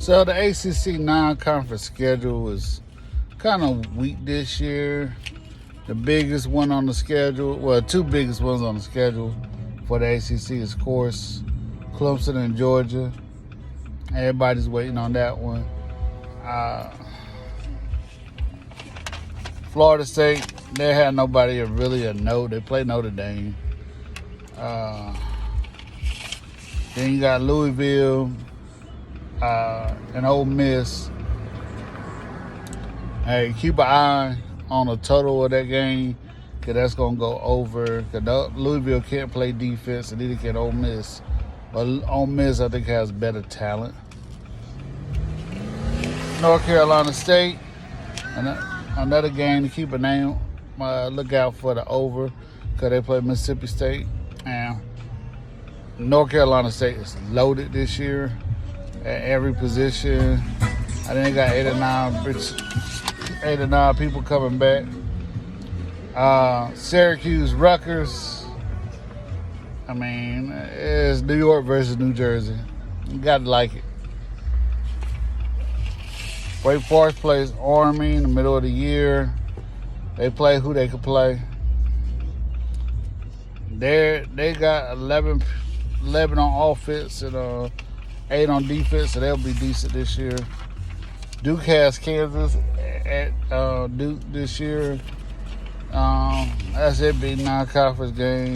So the ACC non-conference schedule is kind of weak this year. The biggest one on the schedule, well, two biggest ones on the schedule for the ACC is, of course, Clemson and Georgia. Everybody's waiting on that one. Florida State, they had nobody really a note. They play Notre Dame. Then you got Louisville and Ole Miss. Hey, keep an eye on the total of that game, because that's going to go over. Because Louisville can't play defense, and neither can Ole Miss. But Ole Miss, I think, has better talent. North Carolina State, another game to keep a name. Look out for the over, because they play Mississippi State. And North Carolina State is loaded this year at every position. I think they got 8 or 9 people coming back. Syracuse, Rutgers. I mean, it's New York versus New Jersey. You gotta like it. Wake Forest plays Army in the middle of the year. They play who they could play. They got 11 on offense and 8 on defense, so they'll be decent this year. Duke has Kansas at Duke this year. That's it, big non-conference game.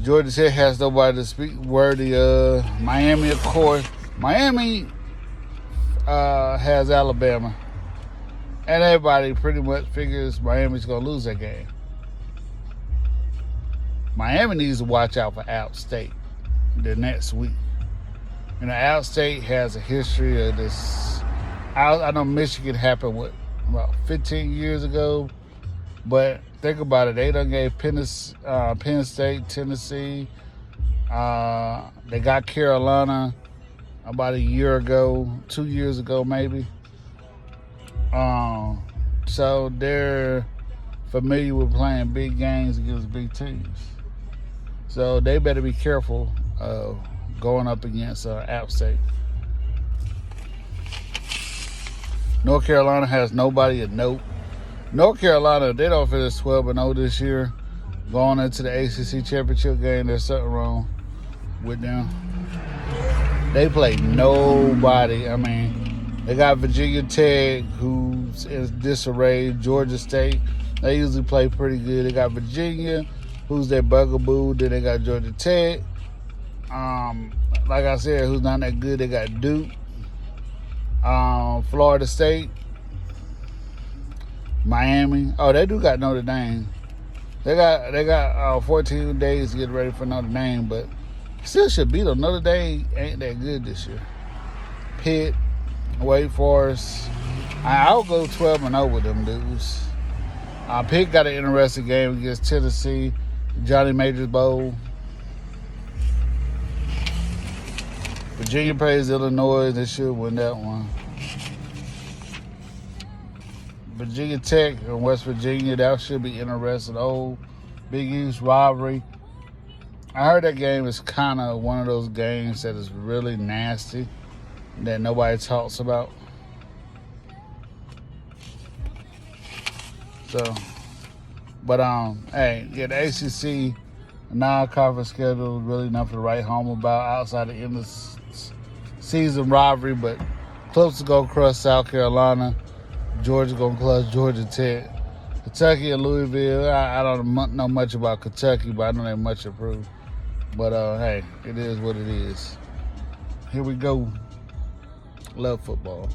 Georgia Tech has nobody to speak worthy of. Miami, of course. Miami has Alabama. And everybody pretty much figures Miami's going to lose that game. Miami needs to watch out for App State the next week. You know, App State has a history of this. I know Michigan happened about 15 years ago, but think about it. They done gave Penn State, Tennessee. They got Carolina about a year ago, 2 years ago maybe. So they're familiar with playing big games against big teams. So they better be careful going up against App State. North Carolina has nobody of note. North Carolina, they don't finish 12-0 this year. Going into the ACC championship game, there's something wrong with them. They play nobody. I mean, they got Virginia Tech, who's in disarray. Georgia State, they usually play pretty good. They got Virginia, who's their bugaboo. Then they got Georgia Tech. Like I said, who's not that good. They got Duke. Florida State. Miami. Oh, they do got Notre Dame. They got 14 days to get ready for Notre Dame, but still should beat them. Notre Dame ain't that good this year. Pitt, Wake Forest. I'll go 12-0 with them dudes. Pitt got an interesting game against Tennessee, Johnny Majors Bowl. Virginia plays Illinois. They should win that one. Virginia Tech and West Virginia, that should be interesting. Old Big East rivalry. I heard that game is kind of one of those games that is really nasty that nobody talks about. So, but hey, yeah, the ACC non-conference schedule is really nothing to write home about outside the end of season rivalry. But Clemson gonna crush South Carolina. Georgia gonna crush Georgia Tech. Kentucky and Louisville. I don't know much about Kentucky, but I know they're much improved. But hey, it is what it is. Here we go. Love football.